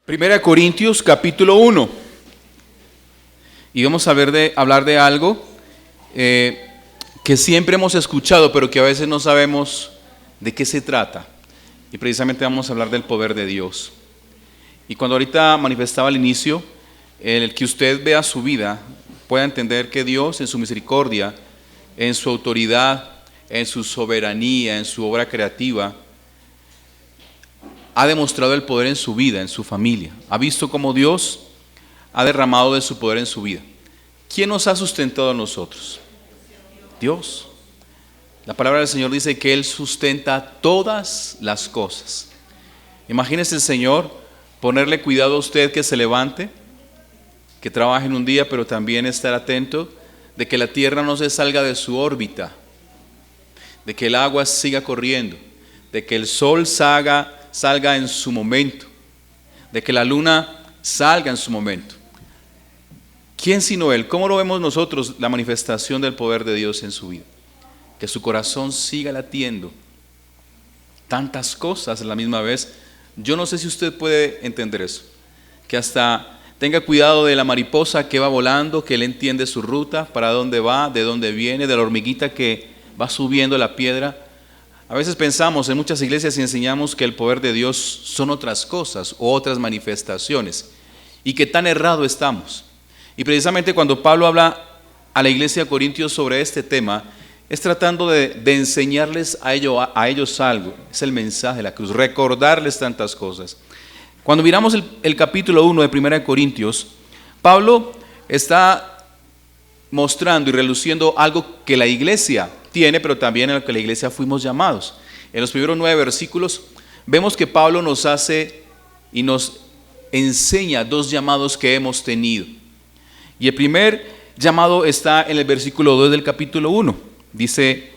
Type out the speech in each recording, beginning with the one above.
Primera Corintios capítulo 1. Y vamos a hablar de algo que siempre hemos escuchado, pero que a veces no sabemos de qué se trata. Y precisamente vamos a hablar del poder de Dios. Y cuando ahorita manifestaba al inicio, el que usted vea su vida, pueda entender que Dios en su misericordia, en su autoridad, en su soberanía, en su obra creativa, ha demostrado el poder en su vida, en su familia. Ha visto cómo Dios ha derramado de su poder en su vida. ¿Quién nos ha sustentado a nosotros? Dios. La palabra del Señor dice que Él sustenta todas las cosas. Imagínese el Señor ponerle cuidado a usted que se levante, que trabaje en un día, pero también estar atento de que la tierra no se salga de su órbita, de que el agua siga corriendo, de que el sol salga en su momento, de que la luna salga en su momento. ¿Quién sino Él? ¿Cómo lo vemos nosotros la manifestación del poder de Dios en su vida? Que su corazón siga latiendo. Tantas cosas a la misma vez. Yo no sé si usted puede entender eso. Que hasta tenga cuidado de la mariposa que va volando, que Él entiende su ruta, para dónde va, de dónde viene, de la hormiguita que va subiendo la piedra. A veces pensamos en muchas iglesias y enseñamos que el poder de Dios son otras cosas o otras manifestaciones y que tan errado estamos. Y precisamente cuando Pablo habla a la iglesia de Corintios sobre este tema, es tratando de enseñarles a ellos algo. Es el mensaje de la cruz, recordarles tantas cosas. Cuando miramos el capítulo 1 de 1 Corintios, Pablo está mostrando y reluciendo algo que la iglesia tiene, pero también en lo que la iglesia fuimos llamados. En los primeros 9 versículos vemos que Pablo nos hace y nos enseña 2 llamados que hemos tenido. Y el primer llamado está en el versículo 2 del capítulo 1. Dice: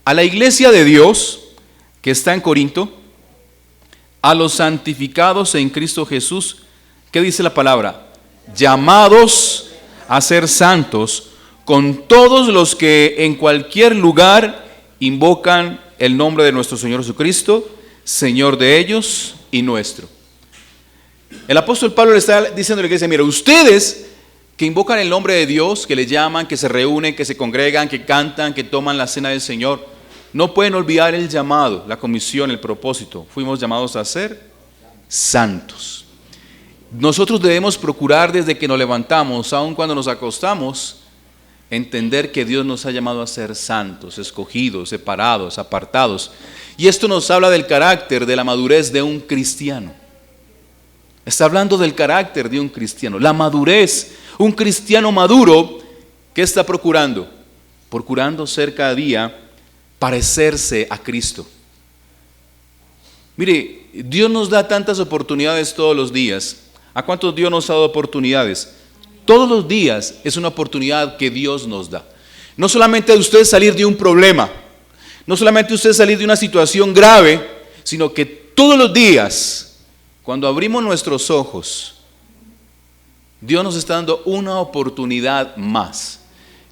a la iglesia de Dios que está en Corinto, a los santificados en Cristo Jesús, ¿qué dice la palabra? Llamados a ser santos, con todos los que en cualquier lugar invocan el nombre de nuestro Señor Jesucristo, Señor de ellos y nuestro. El apóstol Pablo le está diciendo a la iglesia: mira, ustedes que invocan el nombre de Dios, que le llaman, que se reúnen, que se congregan, que cantan, que toman la cena del Señor, no pueden olvidar el llamado, la comisión, el propósito. Fuimos llamados a ser santos. Nosotros debemos procurar desde que nos levantamos, aun cuando nos acostamos, entender que Dios nos ha llamado a ser santos, escogidos, separados, apartados. Y esto nos habla del carácter, de la madurez de un cristiano. Está hablando del carácter de un cristiano, la madurez. Un cristiano maduro, ¿qué está procurando? Procurando ser cada día parecerse a Cristo. Mire, Dios nos da tantas oportunidades todos los días. ¿A cuántos Dios nos ha dado oportunidades? Todos los días es una oportunidad que Dios nos da. No solamente de usted salir de un problema, no solamente usted salir de una situación grave, sino que todos los días, cuando abrimos nuestros ojos, Dios nos está dando una oportunidad más.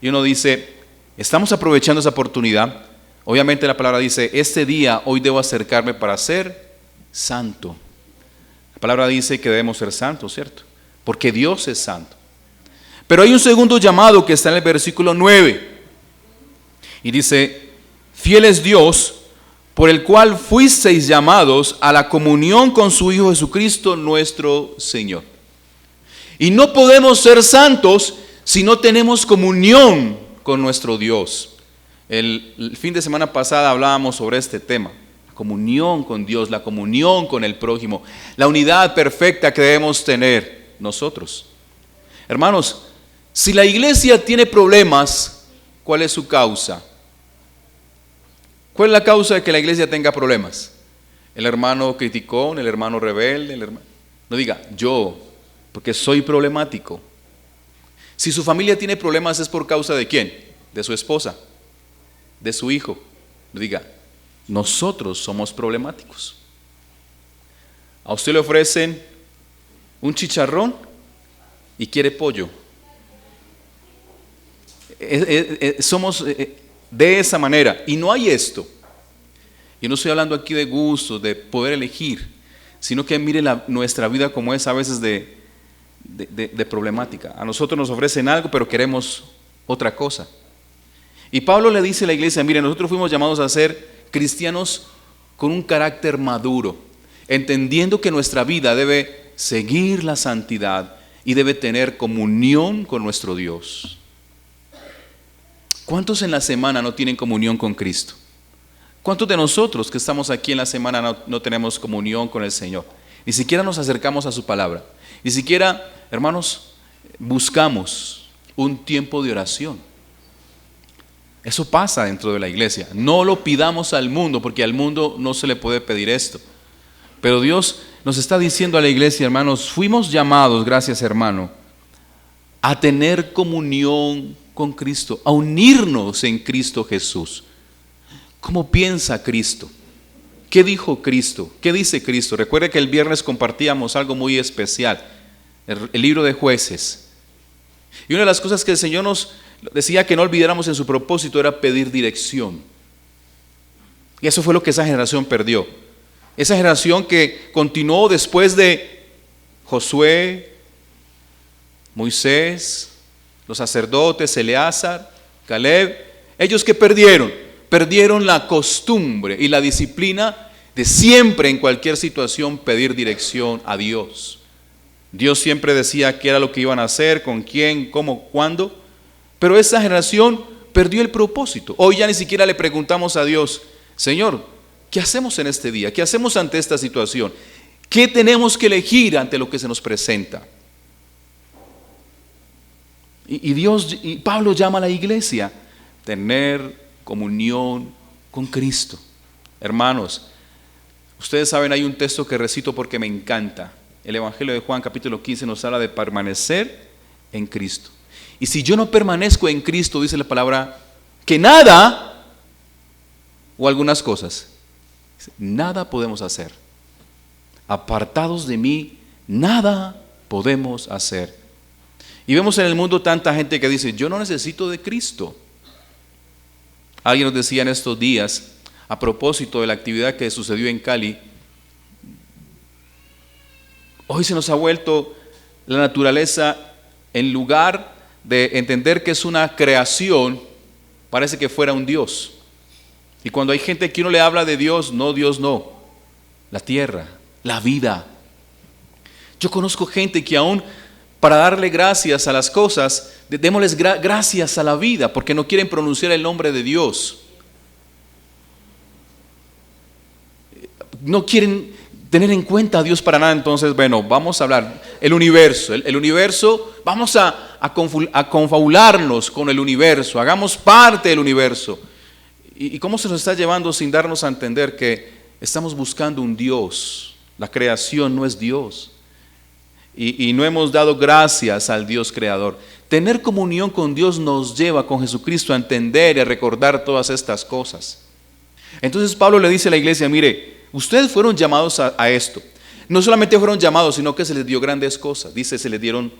Y uno dice: ¿estamos aprovechando esa oportunidad? Obviamente la palabra dice: este día, hoy debo acercarme para ser santo. La palabra dice que debemos ser santos, ¿cierto? Porque Dios es santo. Pero hay un segundo llamado que está en el versículo 9. Y dice: fiel es Dios, por el cual fuisteis llamados a la comunión con su Hijo Jesucristo nuestro Señor. Y no podemos ser santos si no tenemos comunión con nuestro Dios. El fin de semana pasada hablábamos sobre este tema. La comunión con Dios, la comunión con el prójimo, la unidad perfecta que debemos tener nosotros. Hermanos, si la iglesia tiene problemas, ¿cuál es su causa? ¿Cuál es la causa de que la iglesia tenga problemas? El hermano criticón, el hermano rebelde, no diga yo, porque soy problemático. Si su familia tiene problemas, ¿es por causa de quién? De su esposa, de su hijo. No diga, nosotros somos problemáticos. A usted le ofrecen un chicharrón y quiere pollo. Somos de esa manera. Y no hay esto. Y no estoy hablando aquí de gustos, de poder elegir. sino que mire nuestra vida como es a veces de problemática. A nosotros nos ofrecen algo, pero queremos otra cosa. Y Pablo le dice a la iglesia, mire, nosotros fuimos llamados a ser cristianos con un carácter maduro, entendiendo que nuestra vida debe seguir la santidad y debe tener comunión con nuestro Dios. ¿Cuántos en la semana no tienen comunión con Cristo? ¿Cuántos de nosotros que estamos aquí en la semana no tenemos comunión con el Señor? Ni siquiera nos acercamos a su palabra. Ni siquiera, hermanos, buscamos un tiempo de oración. Eso pasa dentro de la iglesia. No lo pidamos al mundo, porque al mundo no se le puede pedir esto. Pero Dios nos está diciendo a la iglesia, hermanos, fuimos llamados, gracias hermano, a tener comunión con Cristo, a unirnos en Cristo Jesús. ¿Cómo piensa Cristo? ¿Qué dijo Cristo? ¿Qué dice Cristo? Recuerde que el viernes compartíamos algo muy especial, el libro de Jueces. Y una de las cosas que el Señor nos decía que no olvidáramos en su propósito era pedir dirección. Y eso fue lo que esa generación perdió. Esa generación que continuó después de Josué, Moisés, los sacerdotes, Eleazar, Caleb. Ellos que perdieron la costumbre y la disciplina de siempre en cualquier situación pedir dirección a Dios. Dios siempre decía qué era lo que iban a hacer, con quién, cómo, cuándo. Pero esa generación perdió el propósito. Hoy ya ni siquiera le preguntamos a Dios, Señor, ¿qué hacemos en este día? ¿Qué hacemos ante esta situación? ¿Qué tenemos que elegir ante lo que se nos presenta? Y Pablo llama a la iglesia a tener comunión con Cristo. Hermanos, ustedes saben, hay un texto que recito porque me encanta. El Evangelio de Juan capítulo 15 nos habla de permanecer en Cristo. Y si yo no permanezco en Cristo, dice la palabra, que nada o algunas cosas, nada podemos hacer. Apartados de mí, nada podemos hacer. Y vemos en el mundo tanta gente que dice, yo no necesito de Cristo. Alguien nos decía en estos días, a propósito de la actividad que sucedió en Cali, hoy se nos ha vuelto la naturaleza, en lugar de entender que es una creación, parece que fuera un Dios. Y cuando hay gente que uno le habla de Dios no, la tierra, la vida. Yo conozco gente que aún para darle gracias a las cosas, démosles gracias a la vida, porque no quieren pronunciar el nombre de Dios. No quieren tener en cuenta a Dios para nada. Entonces, bueno, vamos a hablar el universo, vamos a confabularnos con el universo, hagamos parte del universo. ¿Y cómo se nos está llevando sin darnos a entender que estamos buscando un Dios? La creación no es Dios. Y no hemos dado gracias al Dios creador. Tener comunión con Dios nos lleva con Jesucristo a entender y a recordar todas estas cosas. Entonces Pablo le dice a la iglesia, mire, ustedes fueron llamados a esto. No solamente fueron llamados, sino que se les dio grandes cosas. Dice, se les dieron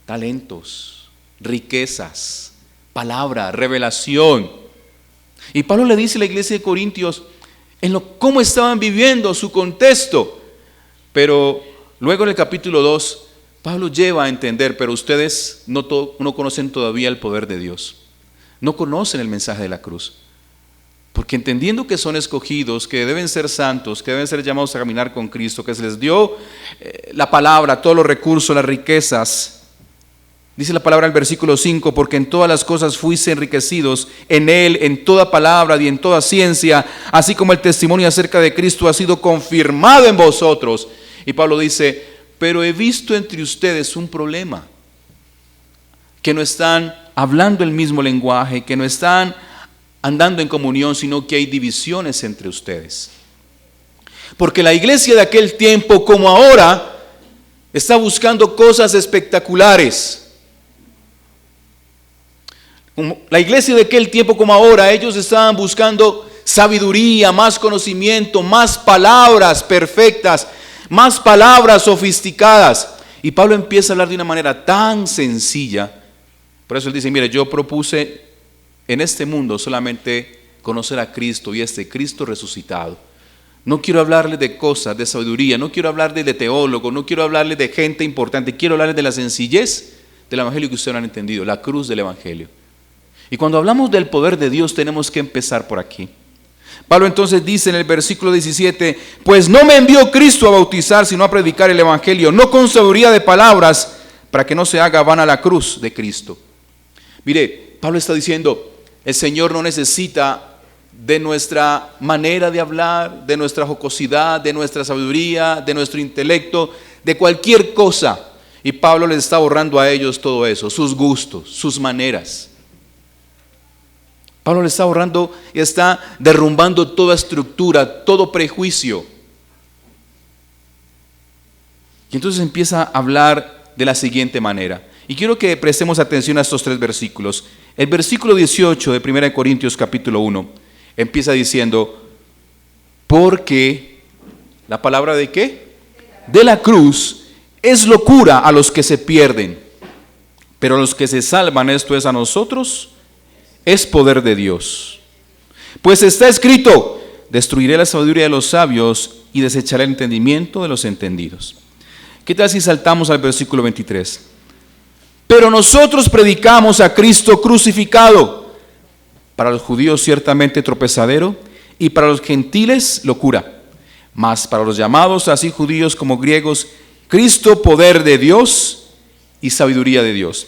talentos, riquezas, palabra, revelación. Y Pablo le dice a la iglesia de Corintios cómo estaban viviendo su contexto. Pero luego en el capítulo 2, Pablo lleva a entender, pero ustedes no conocen todavía el poder de Dios. No conocen el mensaje de la cruz. Porque entendiendo que son escogidos, que deben ser santos, que deben ser llamados a caminar con Cristo, que se les dio la palabra, todos los recursos, las riquezas. Dice la palabra en el versículo 5, porque en todas las cosas fuiste enriquecidos en Él, en toda palabra y en toda ciencia, así como el testimonio acerca de Cristo ha sido confirmado en vosotros. Y Pablo dice, pero he visto entre ustedes un problema, que no están hablando el mismo lenguaje, que no están andando en comunión, sino que hay divisiones entre ustedes. Porque la iglesia de aquel tiempo, como ahora, está buscando cosas espectaculares. La iglesia de aquel tiempo, como ahora, ellos estaban buscando sabiduría, más conocimiento, más palabras perfectas, más palabras sofisticadas. Y Pablo empieza a hablar de una manera tan sencilla. Por eso él dice, mire, yo propuse en este mundo solamente conocer a Cristo y este Cristo resucitado. No quiero hablarles de cosas, de sabiduría, no quiero hablarles de teólogos, no quiero hablarles de gente importante, quiero hablarles de la sencillez del Evangelio que ustedes no han entendido, la cruz del Evangelio. Y cuando hablamos del poder de Dios tenemos que empezar por aquí. Pablo entonces dice en el versículo 17, pues no me envió Cristo a bautizar, sino a predicar el Evangelio, no con sabiduría de palabras, para que no se haga vana la cruz de Cristo. Mire, Pablo está diciendo, el Señor no necesita de nuestra manera de hablar, de nuestra jocosidad, de nuestra sabiduría, de nuestro intelecto, de cualquier cosa. Y Pablo les está borrando a ellos todo eso, sus gustos, sus maneras. Pablo les está borrando y está derrumbando toda estructura, todo prejuicio. Y entonces empieza a hablar de la siguiente manera. Y quiero que prestemos atención a estos 3 versículos. El versículo 18 de 1 Corintios capítulo 1 empieza diciendo, porque la palabra de ¿qué? De la cruz es locura a los que se pierden, pero a los que se salvan, esto es a nosotros, es poder de Dios. Pues está escrito, destruiré la sabiduría de los sabios y desecharé el entendimiento de los entendidos. ¿Qué tal si saltamos al versículo 23? Pero nosotros predicamos a Cristo crucificado, para los judíos ciertamente tropezadero, y para los gentiles locura, mas para los llamados, así judíos como griegos, Cristo poder de Dios y sabiduría de Dios.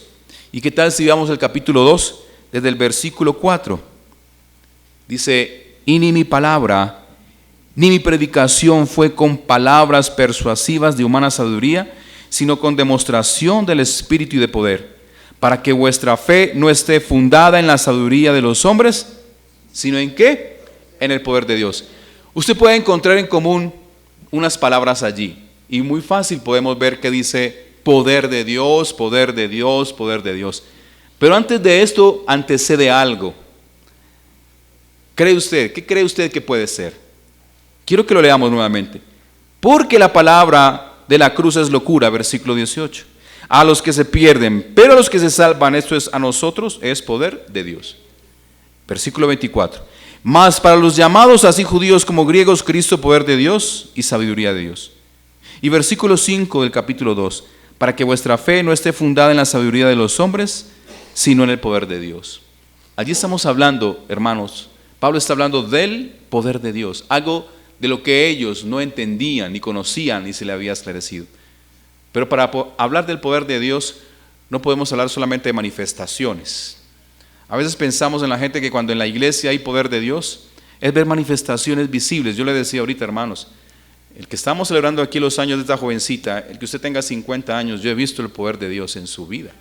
¿Y qué tal si vamos al capítulo 2, desde el versículo 4? Dice, y ni mi palabra, ni mi predicación fue con palabras persuasivas de humana sabiduría, sino con demostración del Espíritu y de poder, para que vuestra fe no esté fundada en la sabiduría de los hombres, sino en ¿qué? En el poder de Dios. Usted puede encontrar en común unas palabras allí, y muy fácil podemos ver que dice poder de Dios, poder de Dios, poder de Dios. Pero antes de esto antecede algo. ¿Qué cree usted que puede ser? Quiero que lo leamos nuevamente. Porque la palabra de la cruz es locura, versículo 18. A los que se pierden, pero a los que se salvan, esto es a nosotros, es poder de Dios. Versículo 24. Mas para los llamados, así judíos como griegos, Cristo poder de Dios y sabiduría de Dios. Y versículo 5 del capítulo 2. Para que vuestra fe no esté fundada en la sabiduría de los hombres, sino en el poder de Dios. Allí estamos hablando, hermanos, Pablo está hablando del poder de Dios, algo de lo que ellos no entendían, ni conocían, ni se le había esclarecido. Pero para hablar del poder de Dios, no podemos hablar solamente de manifestaciones. A veces pensamos en la gente que cuando en la iglesia hay poder de Dios, es ver manifestaciones visibles. Yo le decía ahorita, hermanos, el que estamos celebrando aquí los años de esta jovencita, el que usted tenga 50 años, yo he visto el poder de Dios en su vida.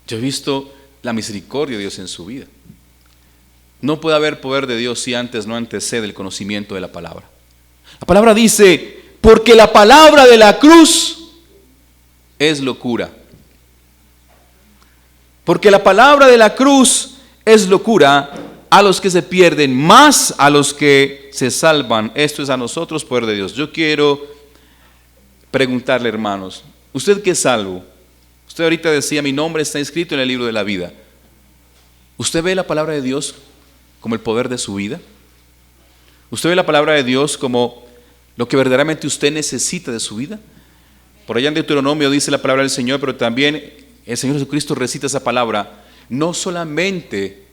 Yo he visto la misericordia de Dios en su vida. No puede haber poder de Dios si antes no antecede el conocimiento de la palabra. La palabra dice, porque la palabra de la cruz es locura. Porque la palabra de la cruz es locura a los que se pierden, más a los que se salvan. Esto es a nosotros, poder de Dios. Yo quiero preguntarle, hermanos, ¿usted qué es salvo? Usted ahorita decía, mi nombre está inscrito en el libro de la vida. ¿Usted ve la palabra de Dios como el poder de su vida? ¿Usted ve la palabra de Dios como lo que verdaderamente usted necesita de su vida? Por allá en Deuteronomio dice la palabra del Señor, pero también el Señor Jesucristo recita esa palabra. No solamente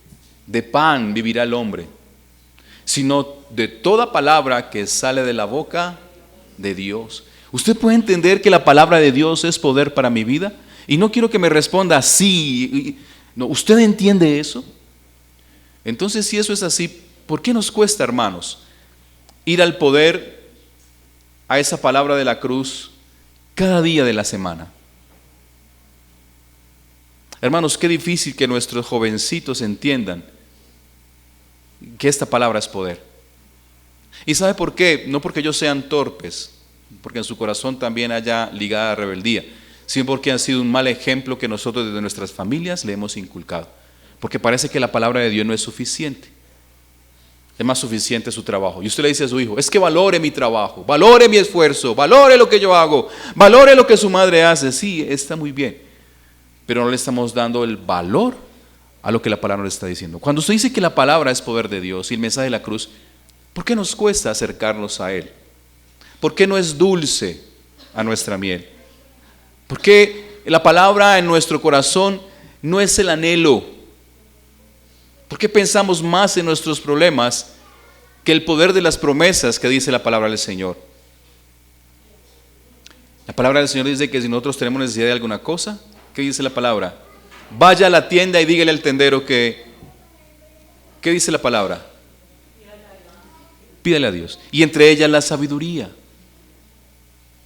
de pan vivirá el hombre, sino de toda palabra que sale de la boca de Dios. ¿Usted puede entender que la palabra de Dios es poder para mi vida? Y no quiero que me responda sí. No, ¿usted entiende eso? Entonces, si eso es así, ¿por qué nos cuesta, hermanos, ir al poder, a esa palabra de la cruz, cada día de la semana? Hermanos, qué difícil que nuestros jovencitos entiendan que esta palabra es poder. ¿Y sabe por qué? No porque ellos sean torpes, porque en su corazón también haya ligada rebeldía, sino porque han sido un mal ejemplo que nosotros desde nuestras familias le hemos inculcado. Porque parece que la palabra de Dios no es suficiente. Es más suficiente su trabajo. Y usted le dice a su hijo, es que valore mi trabajo, valore mi esfuerzo, valore lo que yo hago, valore lo que su madre hace. Sí, está muy bien, pero no le estamos dando el valor a lo que la palabra le está diciendo. Cuando usted dice que la palabra es poder de Dios y el mensaje de la cruz, ¿por qué nos cuesta acercarnos a Él? ¿Por qué no es dulce a nuestra miel? ¿Por qué la palabra en nuestro corazón no es el anhelo? ¿Por qué pensamos más en nuestros problemas que el poder de las promesas que dice la palabra del Señor? La palabra del Señor dice que si nosotros tenemos necesidad de alguna cosa, ¿qué dice la palabra? Vaya a la tienda y dígale al tendero que, ¿qué dice la palabra? Pídale a Dios. Y entre ellas la sabiduría.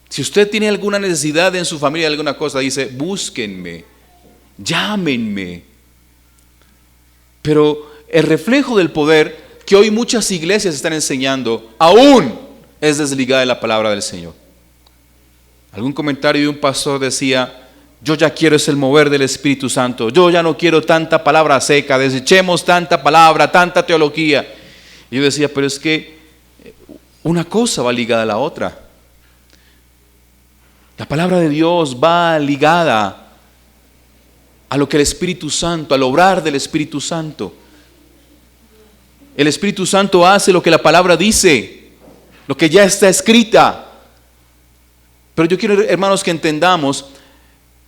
Si usted tiene alguna necesidad en su familia de alguna cosa, dice, búsquenme, llámenme. Pero el reflejo del poder que hoy muchas iglesias están enseñando, aún es desligada de la palabra del Señor. Algún comentario de un pastor decía, yo ya quiero es el mover del Espíritu Santo, yo ya no quiero tanta palabra seca, desechemos tanta palabra, tanta teología. Y yo decía, pero es que una cosa va ligada a la otra. La palabra de Dios va ligada a lo que el Espíritu Santo, al obrar del Espíritu Santo. El Espíritu Santo hace lo que la palabra dice, lo que ya está escrita. Pero yo quiero, hermanos, que entendamos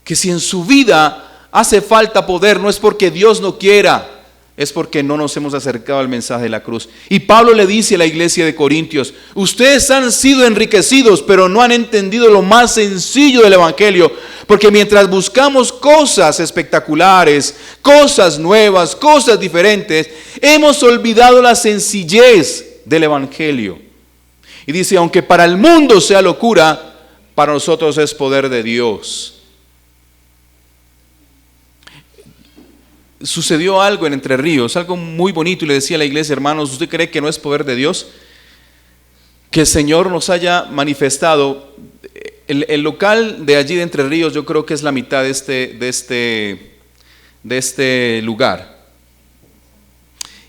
que si en su vida hace falta poder, no es porque Dios no quiera, es porque no nos hemos acercado al mensaje de la cruz. Y Pablo le dice a la iglesia de Corintios, ustedes han sido enriquecidos, pero no han entendido lo más sencillo del evangelio, porque mientras buscamos cosas espectaculares, cosas nuevas, cosas diferentes, hemos olvidado la sencillez del evangelio. Y dice, aunque para el mundo sea locura, para nosotros es poder de Dios. Sucedió algo en Entre Ríos, algo muy bonito, y le decía a la iglesia, hermanos, ¿usted cree que no es poder de Dios? Que el Señor nos haya manifestado. El local de allí de Entre Ríos, yo creo que es la mitad de este lugar.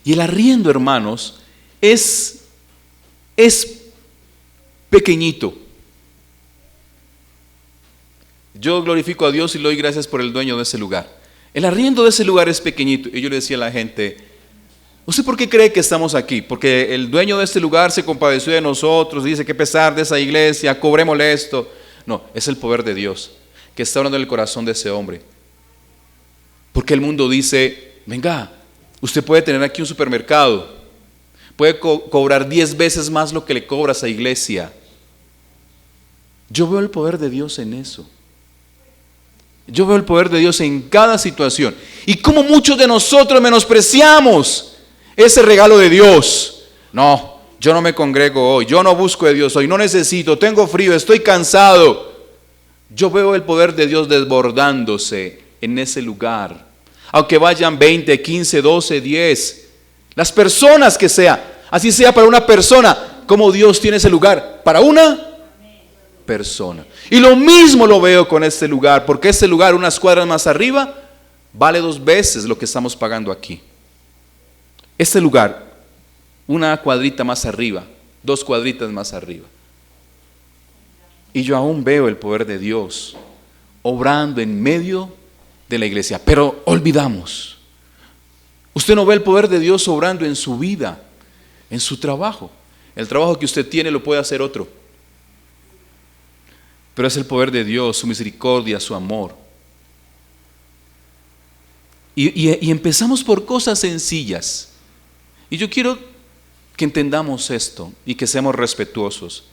Y el arriendo, hermanos, es pequeñito. Yo glorifico a Dios y le doy gracias por el dueño de ese lugar. El arriendo de ese lugar es pequeñito. Y yo le decía a la gente, ¿usted por qué cree que estamos aquí? Porque el dueño de este lugar se compadeció de nosotros, dice que pesar de esa iglesia, cobrémosle esto. No, es el poder de Dios que está orando en el corazón de ese hombre. Porque el mundo dice, venga, usted puede tener aquí un supermercado, puede cobrar 10 veces más lo que le cobra a esa iglesia. Yo veo el poder de Dios en eso. Yo veo el poder de Dios en cada situación. Y como muchos de nosotros menospreciamos ese regalo de Dios. No, yo no me congrego hoy, yo no busco de Dios hoy, no necesito, tengo frío, estoy cansado. Yo veo el poder de Dios desbordándose en ese lugar. Aunque vayan 20, 15, 12, 10, las personas que sea, así sea para una persona, como Dios tiene ese lugar para una persona. Y lo mismo lo veo con este lugar, porque este lugar unas cuadras más arriba vale 2 veces lo que estamos pagando aquí. Este lugar, una cuadrita más arriba, 2 cuadritas más arriba. Y yo aún veo el poder de Dios obrando en medio de la iglesia, pero olvidamos. Usted no ve el poder de Dios obrando en su vida, en su trabajo. El trabajo que usted tiene lo puede hacer otro. Pero es el poder de Dios, su misericordia, su amor. Y empezamos por cosas sencillas. Y yo quiero que entendamos esto y que seamos respetuosos.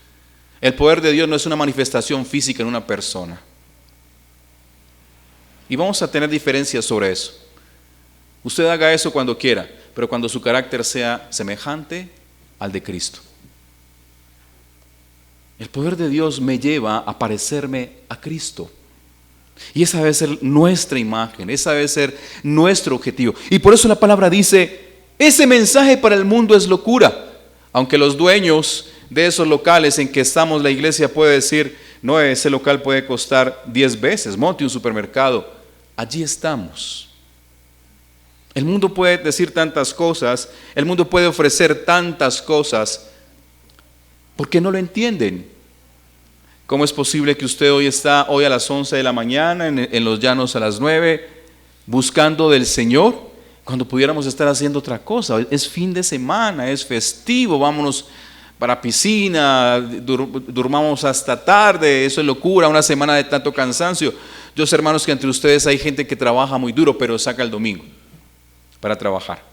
El poder de Dios no es una manifestación física en una persona. Y vamos a tener diferencias sobre eso. Usted haga eso cuando quiera, pero cuando su carácter sea semejante al de Cristo. El poder de Dios me lleva a parecerme a Cristo. Y esa debe ser nuestra imagen, esa debe ser nuestro objetivo. Y por eso la palabra dice, ese mensaje para el mundo es locura. Aunque los dueños de esos locales en que estamos, la iglesia puede decir, no, ese local puede costar 10 veces, monte un supermercado. Allí estamos. El mundo puede decir tantas cosas, el mundo puede ofrecer tantas cosas, porque no lo entienden. ¿Cómo es posible que usted está hoy a las 11 de la mañana en los llanos a las 9 buscando del Señor, cuando pudiéramos estar haciendo otra cosa. Es fin de semana, es festivo, vámonos para piscina, durmamos hasta tarde, eso es locura, una semana de tanto cansancio. Yo sé, hermanos, que entre ustedes hay gente que trabaja muy duro, pero saca el domingo para trabajar.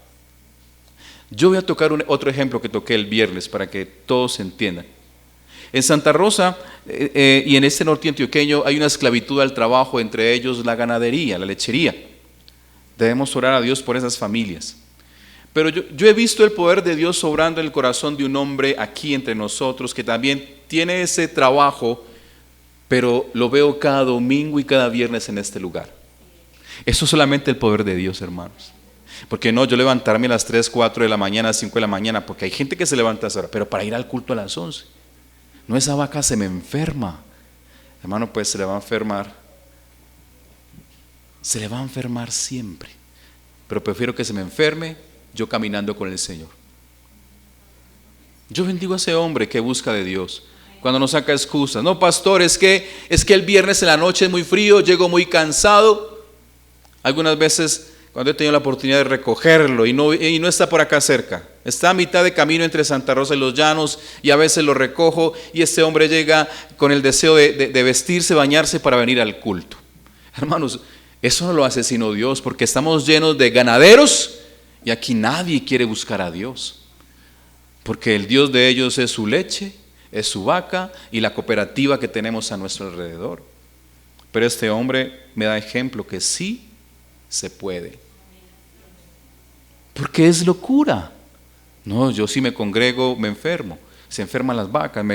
Yo voy a tocar otro ejemplo que toqué el viernes para que todos entiendan. En Santa Rosa y en este norte antioqueño hay una esclavitud al trabajo, entre ellos la ganadería, la lechería. Debemos orar a Dios por esas familias. Pero yo he visto el poder de Dios obrando en el corazón de un hombre aquí entre nosotros que también tiene ese trabajo, pero lo veo cada domingo y cada viernes en este lugar. Eso es solamente el poder de Dios, hermanos. Porque no yo levantarme a las 3, 4 de la mañana, 5 de la mañana, porque hay gente que se levanta a esa hora, pero para ir al culto a las 11. No, esa vaca se me enferma. Hermano, pues se le va a enfermar. Se le va a enfermar siempre. Pero prefiero que se me enferme yo caminando con el Señor. Yo bendigo a ese hombre que busca de Dios. Cuando no saca excusas. No, pastor, es que el viernes en la noche es muy frío, llego muy cansado. Algunas veces cuando he tenido la oportunidad de recogerlo y no está por acá cerca, está a mitad de camino entre Santa Rosa y Los Llanos, y a veces lo recojo y este hombre llega con el deseo de vestirse, bañarse para venir al culto. Hermanos, eso no lo hace sino Dios, porque estamos llenos de ganaderos y aquí nadie quiere buscar a Dios, porque el Dios de ellos es su leche, es su vaca y la cooperativa que tenemos a nuestro alrededor. Pero este hombre me da ejemplo que sí se puede. Porque es locura. No, yo si me congrego me enfermo. Se enferman las vacas.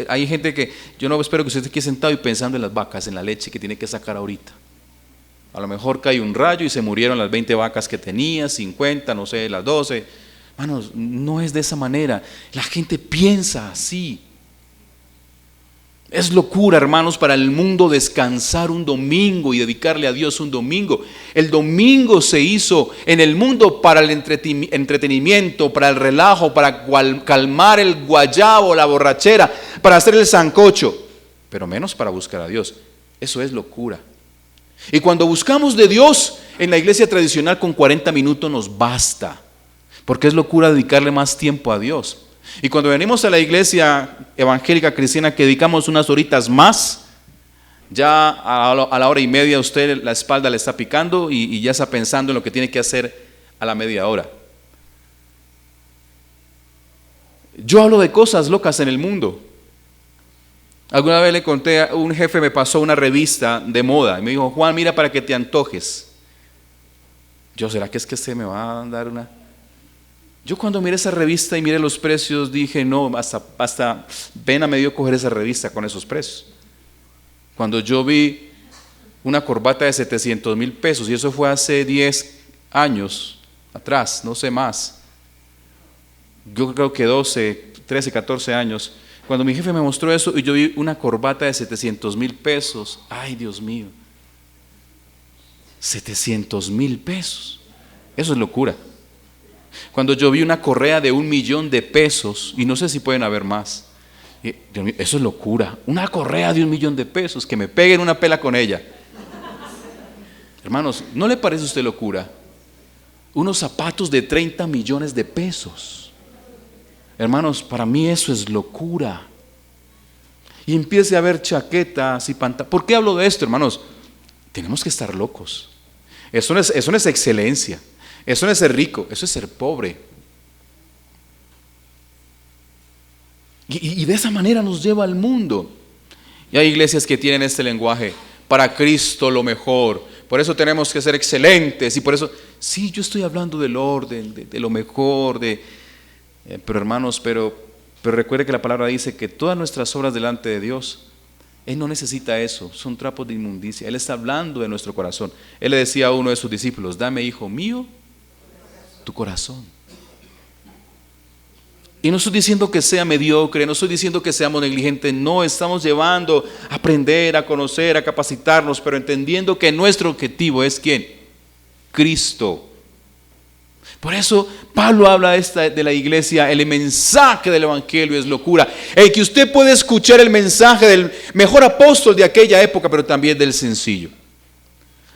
Hay gente que, yo no espero que usted esté aquí sentado y pensando en las vacas, en la leche que tiene que sacar ahorita. A lo mejor cae un rayo y se murieron las 20 vacas que tenía, 50, no sé, las 12. Hermanos, no es de esa manera. La gente piensa así. Es locura, hermanos, para el mundo descansar un domingo y dedicarle a Dios un domingo. El domingo se hizo en el mundo para el entretenimiento, para el relajo, para calmar el guayabo, la borrachera, para hacer el sancocho, pero menos para buscar a Dios. Eso es locura. Y cuando buscamos de Dios en la iglesia tradicional, con 40 minutos nos basta, porque es locura dedicarle más tiempo a Dios. Y cuando venimos a la iglesia evangélica cristiana que dedicamos unas horitas más, ya a la hora y media usted la espalda le está picando y ya está pensando en lo que tiene que hacer a la media hora. Yo hablo de cosas locas en el mundo. Alguna vez le conté, un jefe me pasó una revista de moda y me dijo: Juan, mira para que te antojes. Yo, ¿será que es que usted me va a dar una? Yo cuando miré esa revista y miré los precios dije: no, hasta pena me dio coger esa revista con esos precios. Cuando yo vi una corbata de 700,000 pesos, y eso fue hace 10 años atrás, no sé más, yo creo que 12, 13, 14 años, cuando mi jefe me mostró eso y yo vi una corbata de 700,000 pesos, ay Dios mío, 700,000 pesos, eso es locura. Cuando yo vi una correa de 1,000,000 de pesos, y no sé si pueden haber más, eso es locura. Una correa de 1,000,000 de pesos, que me peguen una pela con ella. Hermanos, ¿no le parece a usted locura? Unos zapatos de 30 millones de pesos. Hermanos, para mí eso es locura. Y empiece a ver chaquetas y pantalones. ¿Por qué hablo de esto, hermanos? Tenemos que estar locos. Eso no es excelencia. Eso no es ser rico, eso es ser pobre. Y de esa manera nos lleva al mundo. Y hay iglesias que tienen este lenguaje: para Cristo lo mejor. Por eso tenemos que ser excelentes. Y por eso, sí, yo estoy hablando del orden, de lo mejor. Pero hermanos, pero recuerde que la palabra dice que todas nuestras obras delante de Dios, Él no necesita eso, son trapos de inmundicia. Él está hablando de nuestro corazón. Él le decía a uno de sus discípulos: dame, hijo mío, tu corazón. Y no estoy diciendo que sea mediocre, no estoy diciendo que seamos negligentes, no, estamos llevando a aprender, a conocer, a capacitarnos, pero entendiendo que nuestro objetivo es ¿quién? Cristo. Por eso Pablo habla de la iglesia: el mensaje del evangelio es locura. El que usted puede escuchar el mensaje del mejor apóstol de aquella época, pero también del sencillo.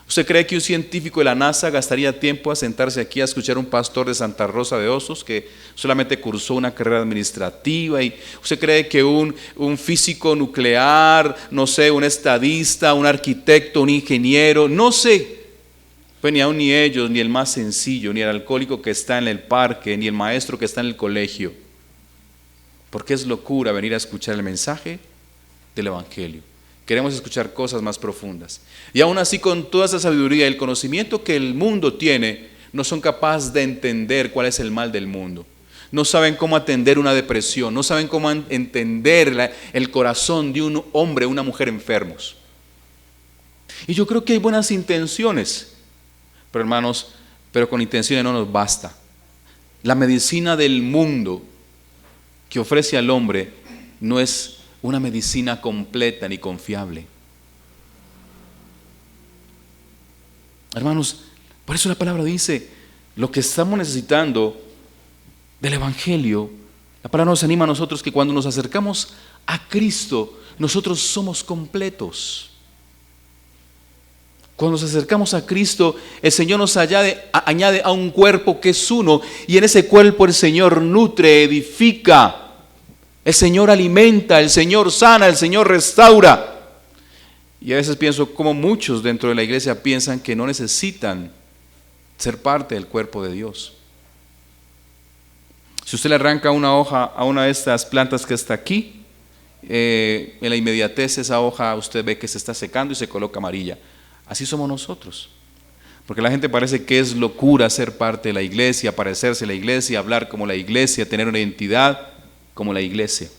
¿Usted cree que un científico de la NASA gastaría tiempo a sentarse aquí a escuchar a un pastor de Santa Rosa de Osos que solamente cursó una carrera administrativa? ¿Y usted cree que un físico nuclear, no sé, un estadista, un arquitecto, un ingeniero, no sé, pues ni aún ni ellos, ni el más sencillo, ni el alcohólico que está en el parque, ni el maestro que está en el colegio? Porque es locura venir a escuchar el mensaje del Evangelio. Queremos escuchar cosas más profundas. Y aún así, con toda esa sabiduría y el conocimiento que el mundo tiene, no son capaces de entender cuál es el mal del mundo. No saben cómo atender una depresión, no saben cómo entender el corazón de un hombre o una mujer enfermos. Y yo creo que hay buenas intenciones, pero hermanos, pero con intenciones no nos basta. La medicina del mundo que ofrece al hombre no es una medicina completa ni confiable. Hermanos, por eso la palabra dice, lo que estamos necesitando del Evangelio, la palabra nos anima a nosotros que cuando nos acercamos a Cristo, nosotros somos completos. Cuando nos acercamos a Cristo, el Señor nos añade a un cuerpo que es uno, y en ese cuerpo el Señor nutre, edifica, el Señor alimenta, el Señor sana, el Señor restaura. Y a veces pienso como muchos dentro de la iglesia piensan que no necesitan ser parte del cuerpo de Dios. Si usted le arranca una hoja a una de estas plantas que está aquí, en la inmediatez esa hoja usted ve que se está secando y se coloca amarilla. Así somos nosotros. Porque la gente parece que es locura ser parte de la iglesia, parecerse a la iglesia, hablar como la iglesia, tener una identidad como la iglesia.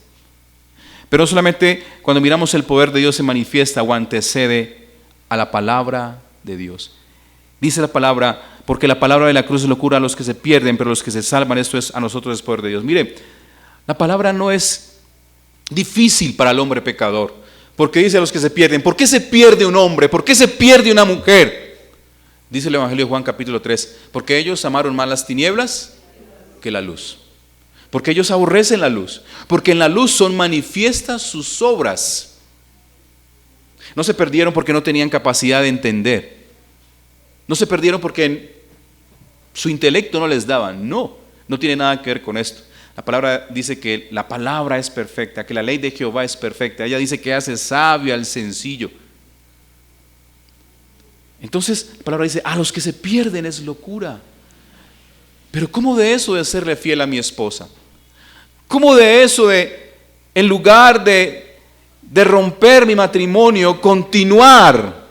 Pero solamente cuando miramos el poder de Dios se manifiesta o antecede a la palabra de Dios. Dice la palabra, porque la palabra de la cruz es locura a los que se pierden, pero los que se salvan, esto es a nosotros es poder de Dios. Mire, la palabra no es difícil para el hombre pecador, porque dice a los que se pierden. ¿Por qué se pierde un hombre? ¿Por qué se pierde una mujer? Dice el Evangelio de Juan capítulo 3, porque ellos amaron más las tinieblas que la luz. Porque ellos aborrecen la luz, porque en la luz son manifiestas sus obras. No se perdieron porque no tenían capacidad de entender. No se perdieron porque su intelecto no les daba. No tiene nada que ver con esto. La palabra dice que la palabra es perfecta, que la ley de Jehová es perfecta. Ella dice que hace sabio al sencillo. Entonces la palabra dice, a los que se pierden es locura. Pero ¿cómo de eso de serle fiel a mi esposa? ¿Cómo de eso de, en lugar de romper mi matrimonio, continuar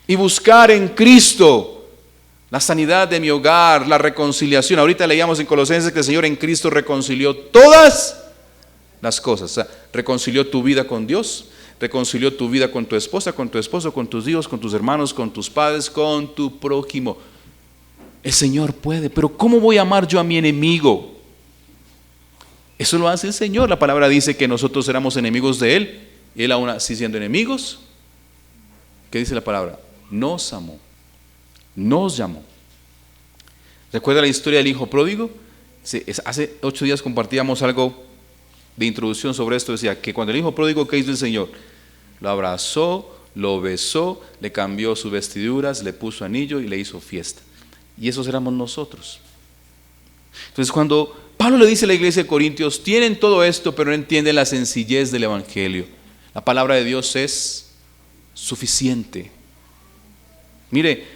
y buscar en Cristo la sanidad de mi hogar, la reconciliación? Ahorita leíamos en Colosenses que el Señor en Cristo reconcilió todas las cosas. O sea, reconcilió tu vida con Dios, reconcilió tu vida con tu esposa, con tu esposo, con tus hijos, con tus hermanos, con tus padres, con tu prójimo. El Señor puede, pero ¿cómo voy a amar yo a mi enemigo? Eso lo hace el Señor. La palabra dice que nosotros éramos enemigos de Él, y Él aún así siendo enemigos, ¿qué dice la palabra? Nos amó, nos llamó. ¿Recuerda la historia del hijo pródigo? Hace 8 días compartíamos algo de introducción sobre esto. Decía que cuando el hijo pródigo, ¿qué hizo el Señor? Lo abrazó, lo besó, le cambió sus vestiduras, le puso anillo y le hizo fiesta. Y esos éramos nosotros. Entonces cuando Pablo le dice a la iglesia de Corintios, tienen todo esto pero no entienden la sencillez del Evangelio. La palabra de Dios es suficiente. Mire,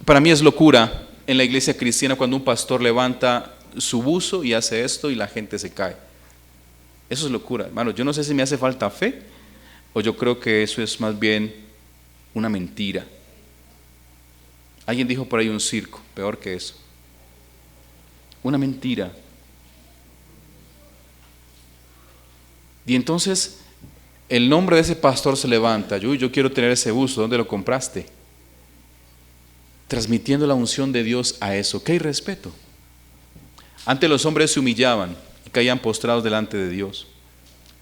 para mí es locura en la iglesia cristiana cuando un pastor levanta su buzo y hace esto y la gente se cae. Eso es locura, hermano. Yo no sé si me hace falta fe o yo creo que eso es más bien una mentira. Alguien dijo por ahí un circo, peor que eso. Una mentira. Y entonces el nombre de ese pastor se levanta. Yo quiero tener ese buzo. ¿Dónde lo compraste? Transmitiendo la unción de Dios a eso. ¿Qué irrespeto? Antes los hombres se humillaban y caían postrados delante de Dios.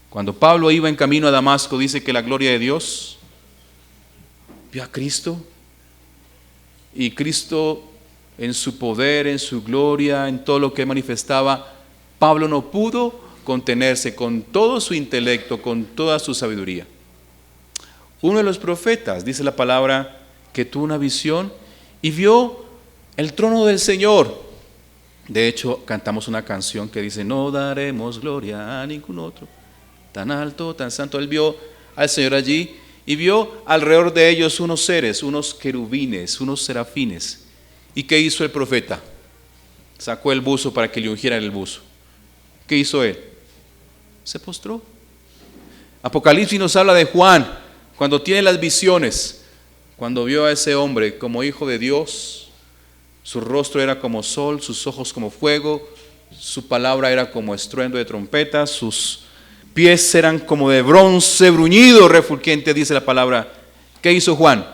Cuando Pablo iba en camino a Damasco, dice que la gloria de Dios vio a Cristo. Y Cristo en su poder, en su gloria, en todo lo que manifestaba, Pablo no pudo contenerse con todo su intelecto, con toda su sabiduría. Uno de los profetas, dice la palabra, que tuvo una visión y vio el trono del Señor. De hecho, cantamos una canción que dice: no daremos gloria a ningún otro, tan alto, tan santo. Él vio al Señor allí y vio alrededor de ellos unos seres, unos querubines, unos serafines. ¿Y qué hizo el profeta? Sacó el buzo para que le ungieran el buzo. ¿Qué hizo él? Se postró. Apocalipsis nos habla de Juan, cuando tiene las visiones, cuando vio a ese hombre como hijo de Dios. Su rostro era como sol, sus ojos como fuego, su palabra era como estruendo de trompetas, sus pies eran como de bronce bruñido, refulgente, dice la palabra. ¿Qué hizo Juan?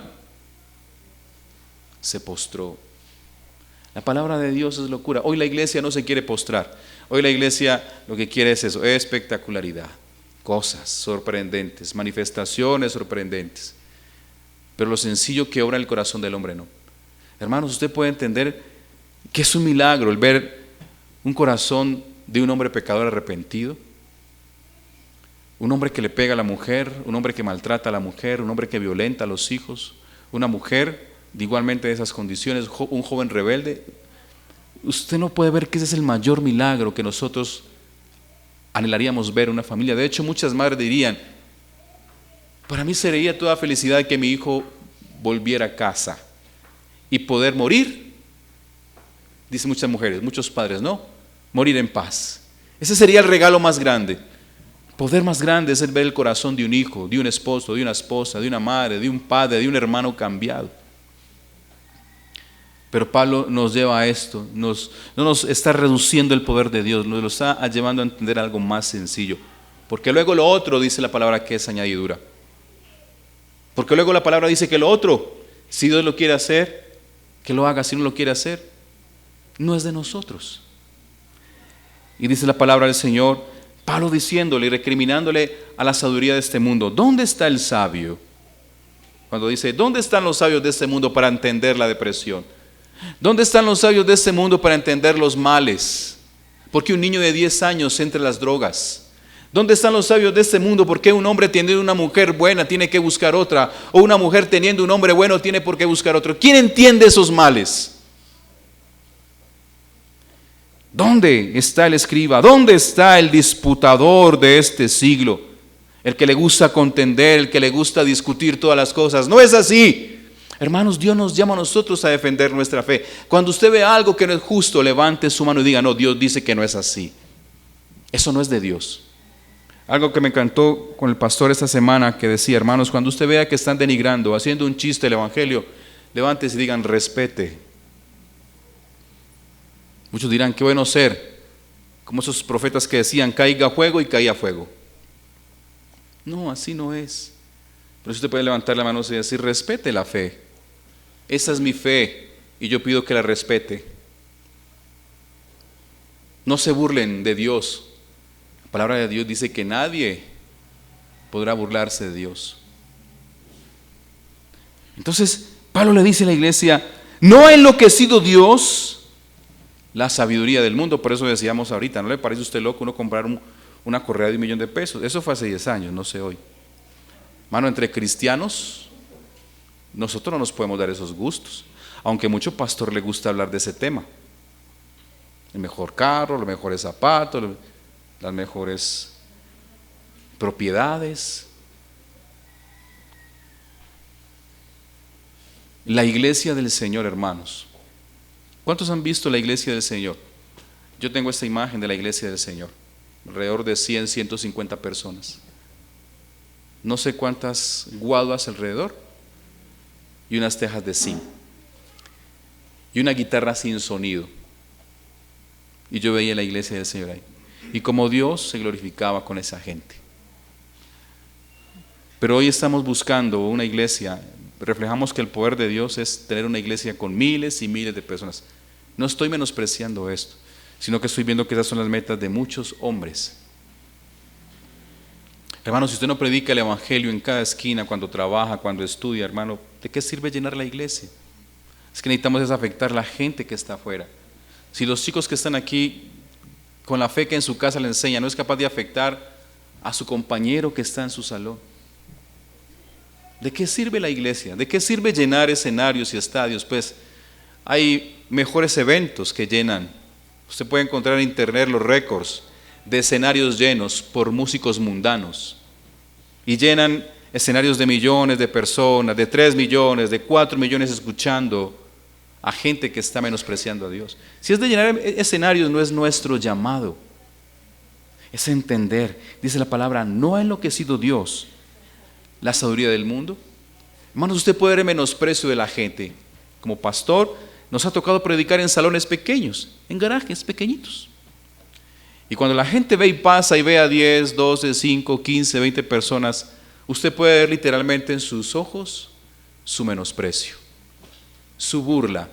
Se postró. La palabra de Dios es locura. Hoy la iglesia no se quiere postrar. Hoy la iglesia lo que quiere es eso, espectacularidad, cosas sorprendentes, manifestaciones sorprendentes. Pero lo sencillo que obra el corazón del hombre no. Hermanos, usted puede entender que es un milagro el ver un corazón de un hombre pecador arrepentido, un hombre que le pega a la mujer, un hombre que maltrata a la mujer, un hombre que violenta a los hijos, una mujer de igualmente de esas condiciones, un joven rebelde. Usted no puede ver que ese es el mayor milagro que nosotros anhelaríamos ver en una familia. De hecho, muchas madres dirían: para mí sería toda felicidad que mi hijo volviera a casa y poder morir, dicen muchas mujeres, muchos padres, no, morir en paz. Ese sería el regalo más grande. El poder más grande es el ver el corazón de un hijo, de un esposo, de una esposa, de una madre, de un padre, de un hermano cambiado. Pero Pablo nos lleva a esto, no nos está reduciendo el poder de Dios, nos lo está llevando a entender algo más sencillo. Porque luego lo otro dice la palabra que es añadidura. Porque luego la palabra dice que lo otro, si Dios lo quiere hacer, que lo haga. Si no lo quiere hacer, no es de nosotros. Y dice la palabra del Señor, Pablo diciéndole y recriminándole a la sabiduría de este mundo: ¿dónde está el sabio? Cuando dice: ¿dónde están los sabios de este mundo para entender la depresión? ¿Dónde están los sabios de este mundo para entender los males? ¿Por qué un niño de 10 años entra en las drogas? ¿Dónde están los sabios de este mundo? ¿Por qué un hombre teniendo una mujer buena tiene que buscar otra? ¿O una mujer teniendo un hombre bueno tiene por qué buscar otro? ¿Quién entiende esos males? ¿Dónde está el escriba? ¿Dónde está el disputador de este siglo? El que le gusta contender, el que le gusta discutir todas las cosas. No es así. Hermanos, Dios nos llama a nosotros a defender nuestra fe. Cuando usted ve algo que no es justo, levante su mano y diga: no, Dios dice que no es así. Eso no es de Dios. Algo que me encantó con el pastor esta semana, que decía: hermanos, cuando usted vea que están denigrando, haciendo un chiste el evangelio, levántese y digan: respete. Muchos dirán: qué bueno ser como esos profetas que decían: caiga fuego, y caía fuego. No, así no es. Pero usted puede levantar la mano y decir: respete la fe. Esa es mi fe y yo pido que la respete. No se burlen de Dios. La palabra de Dios dice que nadie podrá burlarse de Dios. Entonces Pablo le dice a la iglesia: no ha enloquecido Dios la sabiduría del mundo. Por eso decíamos ahorita, ¿no le parece a usted loco uno comprar una correa de $1.000.000? Eso fue hace 10 años, no sé hoy. Hermano, entre cristianos nosotros no nos podemos dar esos gustos, aunque a mucho pastor le gusta hablar de ese tema. El mejor carro, los mejores zapatos, las mejores propiedades. La iglesia del Señor, hermanos. ¿Cuántos han visto la iglesia del Señor? Yo tengo esta imagen de la iglesia del Señor, alrededor de 100, 150 personas. No sé cuántas guaduas alrededor, y unas tejas de zinc, y una guitarra sin sonido. Y yo veía la iglesia del Señor ahí, y como Dios se glorificaba con esa gente. Pero hoy estamos buscando una iglesia, reflejamos que el poder de Dios es tener una iglesia con miles y miles de personas. No estoy menospreciando esto, sino que estoy viendo que esas son las metas de muchos hombres. Hermano, si usted no predica el evangelio en cada esquina, cuando trabaja, cuando estudia, hermano, ¿de qué sirve llenar la iglesia? Es que necesitamos desafectar a la gente que está afuera. Si los chicos que están aquí, con la fe que en su casa le enseña, no es capaz de afectar a su compañero que está en su salón. ¿De qué sirve la iglesia? ¿De qué sirve llenar escenarios y estadios? Pues hay mejores eventos que llenan. Usted puede encontrar en internet los récords de escenarios llenos por músicos mundanos. Y llenan escenarios de millones de personas, de 3 millones, de 4 millones escuchando a gente que está menospreciando a Dios. Si es de llenar escenarios, no es nuestro llamado. Es entender, dice la palabra, no ha enloquecido Dios la sabiduría del mundo. Hermanos, usted puede ver el menosprecio de la gente. Como pastor, nos ha tocado predicar en salones pequeños, en garajes pequeñitos. Y cuando la gente ve y pasa y ve a 10, 12, 5, 15, 20 personas, usted puede ver literalmente en sus ojos su menosprecio, su burla.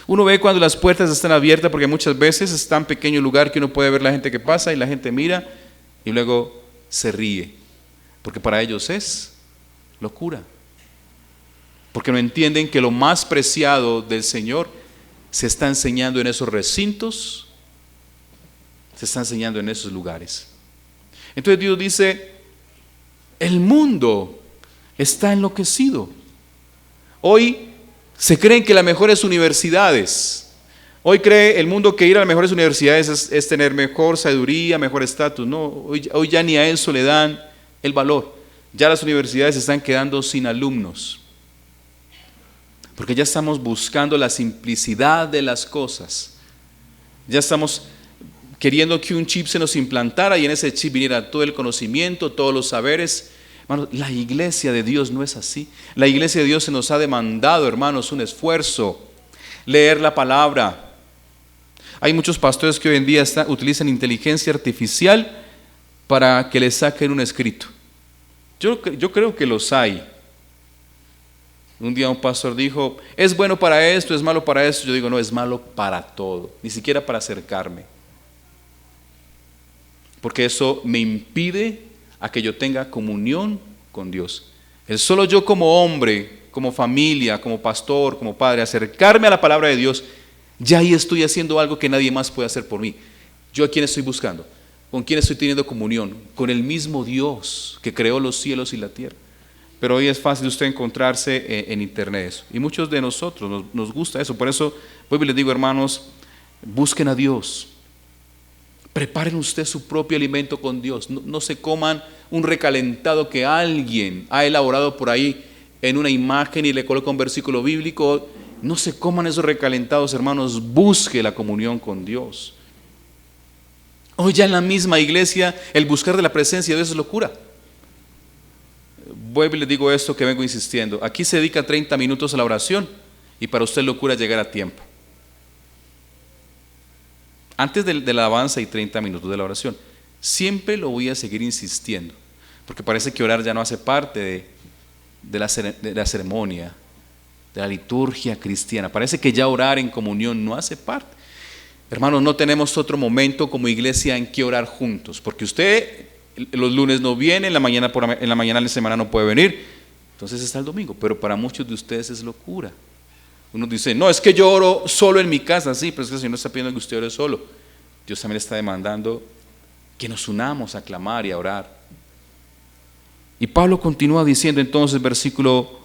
Uno ve cuando las puertas están abiertas, porque muchas veces es tan pequeño el lugar que uno puede ver la gente que pasa y la gente mira y luego se ríe, porque para ellos es locura. Porque no entienden que lo más preciado del Señor se está enseñando en esos recintos, se está enseñando en esos lugares. Entonces Dios dice, el mundo está enloquecido. Hoy se creen que las mejores universidades, hoy cree el mundo que ir a las mejores universidades es tener mejor sabiduría, mejor estatus. No, hoy ya ni a eso le dan el valor. Ya las universidades se están quedando sin alumnos, porque ya estamos buscando la simplicidad de las cosas. Ya estamos queriendo que un chip se nos implantara y en ese chip viniera todo el conocimiento, todos los saberes. Hermanos, la iglesia de Dios no es así. La iglesia de Dios se nos ha demandado, hermanos, un esfuerzo. Leer la palabra. Hay muchos pastores que hoy en día utilizan inteligencia artificial para que les saquen un escrito. Yo creo que los hay. Un día un pastor dijo, es bueno para esto, es malo para esto. Yo digo, no, es malo para todo, ni siquiera para acercarme. Porque eso me impide a que yo tenga comunión con Dios. El solo yo como hombre, como familia, como pastor, como padre, acercarme a la palabra de Dios, ya ahí estoy haciendo algo que nadie más puede hacer por mí. ¿Yo a quién estoy buscando? ¿Con quién estoy teniendo comunión? Con el mismo Dios que creó los cielos y la tierra. Pero hoy es fácil usted encontrarse en internet eso. Y muchos de nosotros nos gusta eso. Por eso, hoy les digo, hermanos, busquen a Dios. Preparen usted su propio alimento con Dios. No se coman un recalentado que alguien ha elaborado por ahí en una imagen y le coloca un versículo bíblico. No se coman esos recalentados, hermanos. Busque la comunión con Dios. Hoy ya en la misma iglesia el buscar de la presencia de Dios es locura. Vuelvo y les digo esto que vengo insistiendo. Aquí se dedica 30 minutos a la oración y para usted es locura llegar a tiempo. Antes de la alabanza y 30 minutos de la oración. Siempre lo voy a seguir insistiendo, porque parece que orar ya no hace parte de la ceremonia, de la liturgia cristiana. Parece que ya orar en comunión no hace parte. Hermanos, no tenemos otro momento como iglesia en que orar juntos, porque usted los lunes no viene, en la mañana de la semana no puede venir, entonces está el domingo. Pero para muchos de ustedes es locura. Uno dice, no, es que yo oro solo en mi casa. Sí, pero es que el Señor no está pidiendo que usted ore solo. Dios también está demandando que nos unamos a clamar y a orar. Y Pablo continúa diciendo entonces, versículo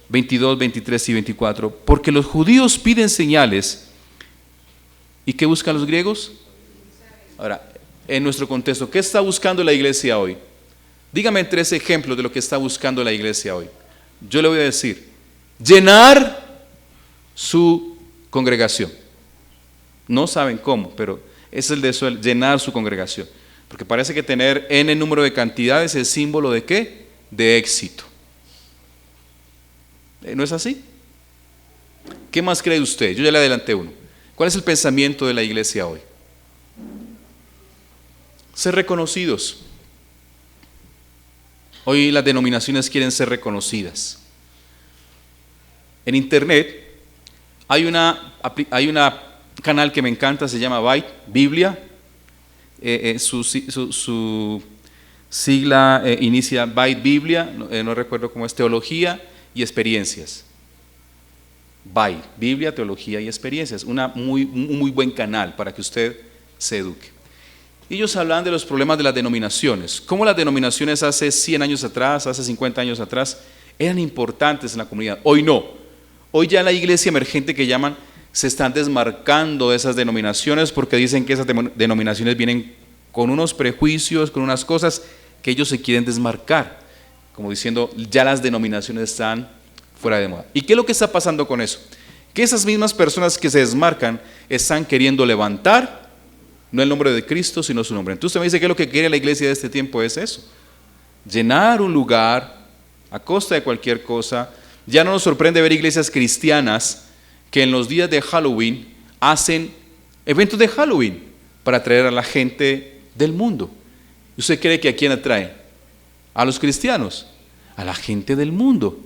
22, 23 y 24, porque los judíos piden señales. ¿Y qué buscan los griegos? Ahora, en nuestro contexto, ¿qué está buscando la iglesia hoy? Dígame 3 ejemplos de lo que está buscando la iglesia hoy. Yo le voy a decir, llenar su congregación. No saben cómo, pero es el deseo, llenar su congregación. Porque parece que tener n número de cantidades es símbolo de ¿qué? De éxito. ¿No es así? ¿Qué más cree usted? Yo ya le adelanté uno. ¿Cuál es el pensamiento de la iglesia hoy? Ser reconocidos. Hoy las denominaciones quieren ser reconocidas. En internet hay una canal que me encanta, se llama Byte, Biblia. Su sigla inicia Byte Biblia, no recuerdo cómo es, teología y experiencias. Byte, Biblia, teología y experiencias. Un muy buen canal para que usted se eduque. Ellos hablan de los problemas de las denominaciones. Cómo las denominaciones hace 100 años atrás, hace 50 años atrás, eran importantes en la comunidad. Hoy no. Hoy ya la iglesia emergente que llaman se están desmarcando de esas denominaciones porque dicen que esas denominaciones vienen con unos prejuicios, con unas cosas que ellos se quieren desmarcar. Como diciendo, ya las denominaciones están fuera de moda. ¿Y qué es lo que está pasando con eso? Que esas mismas personas que se desmarcan están queriendo levantar no el nombre de Cristo, sino su nombre. Entonces usted me dice que lo que quiere la iglesia de este tiempo es eso. Llenar un lugar a costa de cualquier cosa. Ya no nos sorprende ver iglesias cristianas que en los días de Halloween hacen eventos de Halloween para atraer a la gente del mundo. ¿Usted cree que a quién atrae? A los cristianos, a la gente del mundo.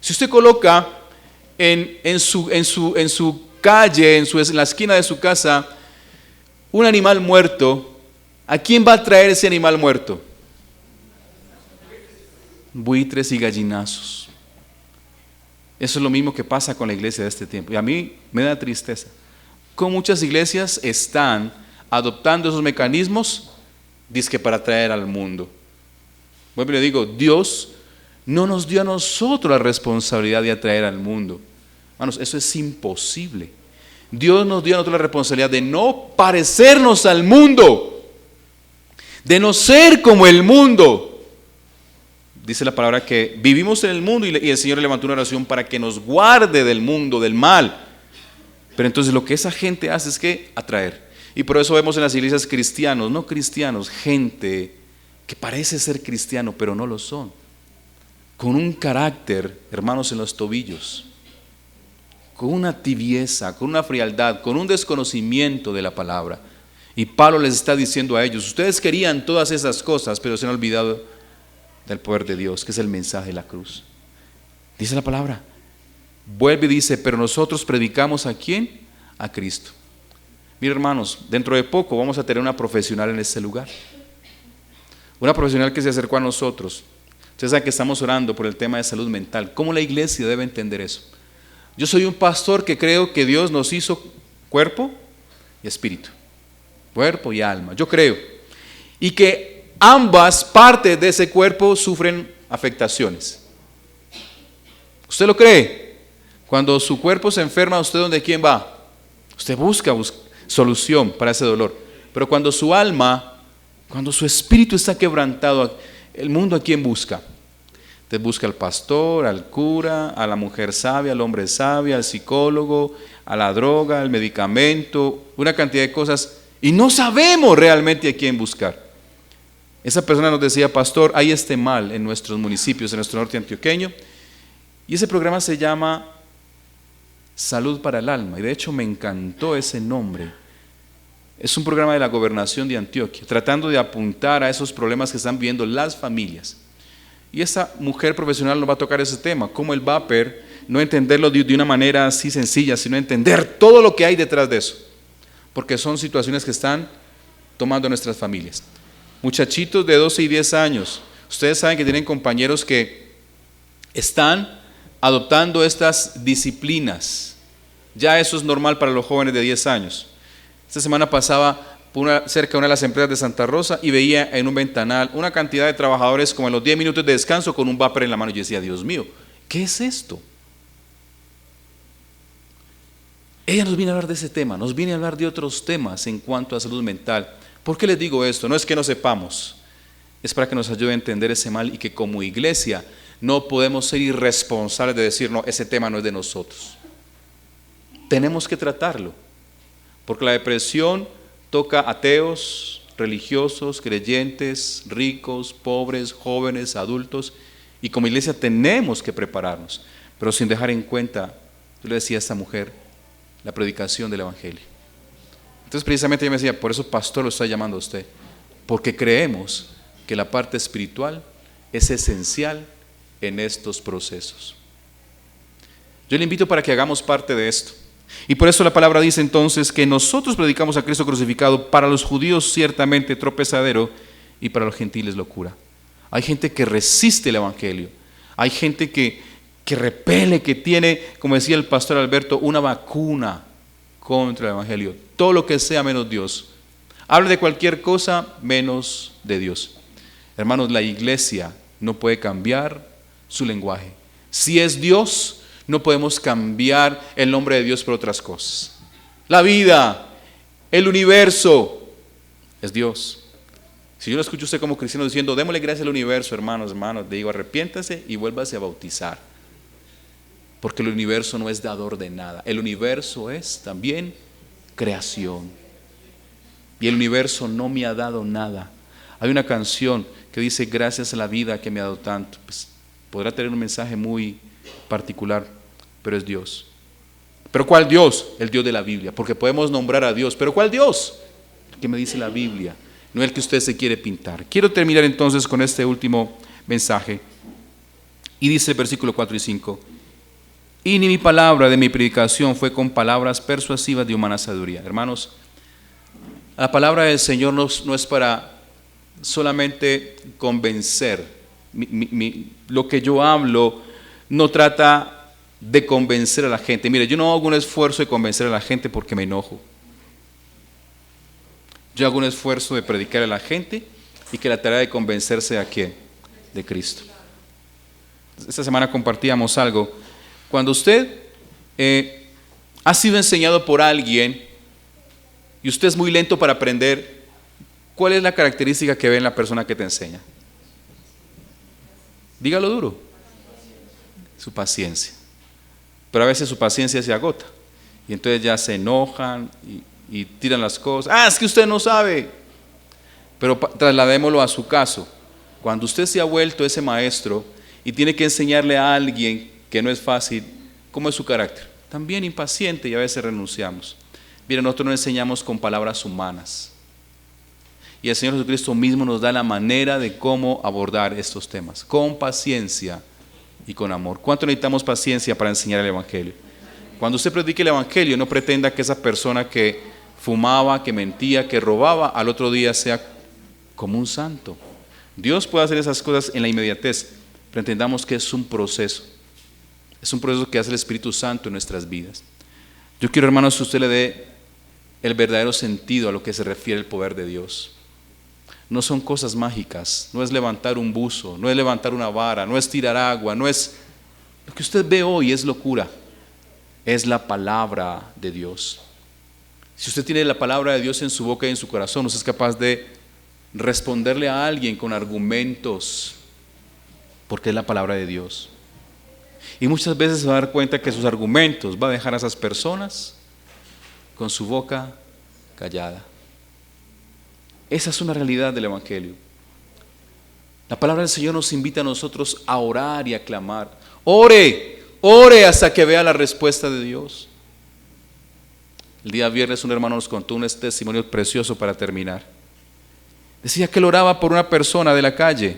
Si usted coloca en su calle, en la esquina de su casa, un animal muerto, ¿a quién va a traer ese animal muerto? Buitres y gallinazos. Eso es lo mismo que pasa con la iglesia de este tiempo. Y a mí me da tristeza. Como muchas iglesias están adoptando esos mecanismos, dizque para traer al mundo. Bueno, le digo, Dios no nos dio a nosotros la responsabilidad de atraer al mundo. Hermanos, eso es imposible. Dios nos dio a nosotros la responsabilidad de no parecernos al mundo, de no ser como el mundo. Dice la palabra que vivimos en el mundo y el Señor levantó una oración para que nos guarde del mundo, del mal. Pero entonces lo que esa gente hace es que atraer. Y por eso vemos en las iglesias cristianos, no cristianos, gente que parece ser cristiano, pero no lo son. Con un carácter, hermanos, en los tobillos. Con una tibieza, con una frialdad, con un desconocimiento de la palabra. Y Pablo les está diciendo a ellos, ustedes querían todas esas cosas, pero se han olvidado del poder de Dios, que es el mensaje de la cruz. Dice la palabra, vuelve y dice, pero nosotros predicamos ¿a quién? A Cristo. Mira, hermanos, dentro de poco vamos a tener una profesional en este lugar. Una profesional que se acercó a nosotros. Ustedes saben que estamos orando por el tema de salud mental. ¿Cómo la iglesia debe entender eso? Yo soy un pastor que creo que Dios nos hizo cuerpo y espíritu. Cuerpo y alma. Yo creo. Y que ambas partes de ese cuerpo sufren afectaciones. ¿Usted lo cree? Cuando su cuerpo se enferma, ¿usted dónde quién va? Usted busca solución para ese dolor. Pero cuando su alma, cuando su espíritu está quebrantado, el mundo ¿a quién busca? Usted busca al pastor, al cura, a la mujer sabia, al hombre sabio, al psicólogo, a la droga, al medicamento, una cantidad de cosas. Y no sabemos realmente a quién buscar. Esa persona nos decía, pastor, hay este mal en nuestros municipios, en nuestro norte antioqueño. Y ese programa se llama Salud para el Alma. Y de hecho me encantó ese nombre. Es un programa de la gobernación de Antioquia, tratando de apuntar a esos problemas que están viviendo las familias. Y esa mujer profesional nos va a tocar ese tema, cómo el vapor, no entenderlo de una manera así sencilla, sino entender todo lo que hay detrás de eso. Porque son situaciones que están tomando nuestras familias. Muchachitos de 12 y 10 años, ustedes saben que tienen compañeros que están adoptando estas disciplinas. Ya eso es normal para los jóvenes de 10 años. Esta semana pasaba cerca de una de las empresas de Santa Rosa y veía en un ventanal una cantidad de trabajadores como en los 10 minutos de descanso con un vapor en la mano. Y yo decía, Dios mío, ¿qué es esto? Ella nos viene a hablar de ese tema, nos viene a hablar de otros temas en cuanto a salud mental. ¿Por qué les digo esto? No es que no sepamos, es para que nos ayude a entender ese mal y que como iglesia no podemos ser irresponsables de decir, no, ese tema no es de nosotros. Tenemos que tratarlo, porque la depresión toca ateos, religiosos, creyentes, ricos, pobres, jóvenes, adultos, y como iglesia tenemos que prepararnos, pero sin dejar en cuenta, yo le decía a esta mujer, la predicación del evangelio. Entonces precisamente ella me decía, por eso pastor lo está llamando a usted, porque creemos que la parte espiritual es esencial en estos procesos. Yo le invito para que hagamos parte de esto. Y por eso la palabra dice entonces que nosotros predicamos a Cristo crucificado, para los judíos ciertamente tropezadero y para los gentiles locura. Hay gente que resiste el evangelio, hay gente que repele, que tiene, como decía el pastor Alberto, una vacuna contra el evangelio, todo lo que sea menos Dios. Hable de cualquier cosa menos de Dios. Hermanos, la iglesia no puede cambiar su lenguaje. Si es Dios, no podemos cambiar el nombre de Dios por otras cosas. La vida, el universo, es Dios. Si yo lo escucho a usted como cristiano diciendo, démosle gracias al universo, hermanos, le digo, arrepiéntase y vuélvase a bautizar. Porque el universo no es dador de nada. El universo es también creación. Y el universo no me ha dado nada. Hay una canción que dice, gracias a la vida que me ha dado tanto. Pues, podrá tener un mensaje muy particular, pero es Dios. ¿Pero cuál Dios? El Dios de la Biblia. Porque podemos nombrar a Dios. ¿Pero cuál Dios? El que me dice la Biblia. No el que usted se quiere pintar. Quiero terminar entonces con este último mensaje. Y dice el versículo 4 y 5. Y ni mi palabra de mi predicación fue con palabras persuasivas de humana sabiduría. Hermanos, la palabra del Señor no es para solamente convencer. Lo que yo hablo no trata de convencer a la gente. Mire, yo no hago un esfuerzo de convencer a la gente porque me enojo. Yo hago un esfuerzo de predicar a la gente y que la tarea de convencerse a quién, de Cristo. Esta semana compartíamos algo. Cuando usted ha sido enseñado por alguien y usted es muy lento para aprender, ¿cuál es la característica que ve en la persona que te enseña? Dígalo duro. Su paciencia. Pero a veces su paciencia se agota y entonces ya se enojan y tiran las cosas. Es que usted no sabe. Pero trasladémoslo a su caso. Cuando usted se ha vuelto ese maestro y tiene que enseñarle a alguien que no es fácil, ¿cómo es su carácter? También impaciente y a veces renunciamos. Mira, nosotros no enseñamos con palabras humanas. Y el Señor Jesucristo mismo nos da la manera de cómo abordar estos temas. Con paciencia y con amor. ¿Cuánto necesitamos paciencia para enseñar el Evangelio? Cuando usted predique el Evangelio, no pretenda que esa persona que fumaba, que mentía, que robaba, al otro día sea como un santo. Dios puede hacer esas cosas en la inmediatez, pero entendamos que es un proceso. Es un proceso que hace el Espíritu Santo en nuestras vidas. Yo quiero, hermanos, que usted le dé el verdadero sentido a lo que se refiere el poder de Dios. No son cosas mágicas, no es levantar un buzo, no es levantar una vara, no es tirar agua, no es... Lo que usted ve hoy es locura, es la palabra de Dios. Si usted tiene la palabra de Dios en su boca y en su corazón, usted es capaz de responderle a alguien con argumentos, porque es la palabra de Dios. Y muchas veces se va a dar cuenta que sus argumentos va a dejar a esas personas con su boca callada. Esa es una realidad del Evangelio. La palabra del Señor nos invita a nosotros a orar y a clamar. Ore, ore hasta que vea la respuesta de Dios. El día viernes un hermano nos contó un testimonio precioso para terminar. Decía que él oraba por una persona de la calle.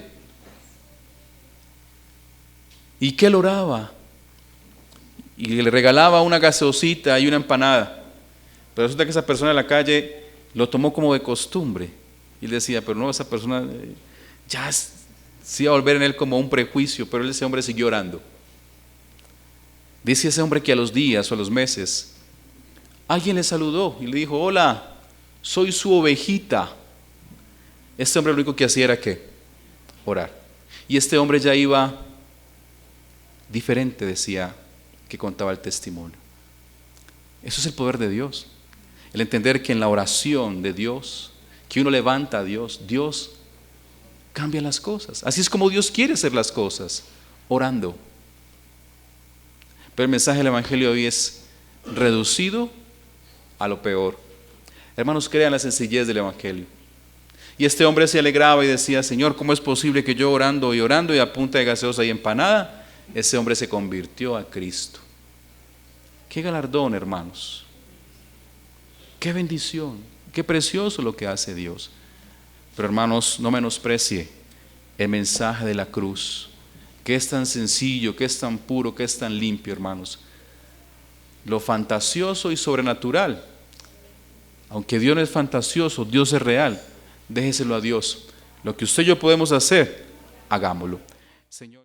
¿Y qué él oraba? Y le regalaba una gaseosita y una empanada. Pero resulta que esa persona de la calle lo tomó como de costumbre. Y él decía, pero no, esa persona ya se iba a volver en él como un prejuicio, pero ese hombre siguió orando. Dice ese hombre que a los días o a los meses, alguien le saludó y le dijo, hola, soy su ovejita. Este hombre lo único que hacía era ¿qué? Orar. Y este hombre ya iba diferente, decía, que contaba el testimonio. Eso es el poder de Dios. El entender que en la oración de Dios, que uno levanta a Dios, Dios cambia las cosas. Así es como Dios quiere hacer las cosas, orando. Pero el mensaje del Evangelio hoy es reducido a lo peor. Hermanos, crean la sencillez del Evangelio. Y este hombre se alegraba y decía, Señor, ¿cómo es posible que yo orando y a punta de gaseosa y empanada, ese hombre se convirtió a Cristo? Qué galardón, hermanos. Qué bendición. Qué precioso lo que hace Dios. Pero hermanos, no menosprecie el mensaje de la cruz, que es tan sencillo, que es tan puro, que es tan limpio, hermanos. Lo fantasioso y sobrenatural, aunque Dios no es fantasioso, Dios es real. Déjeselo a Dios. Lo que usted y yo podemos hacer, hagámoslo. Señor.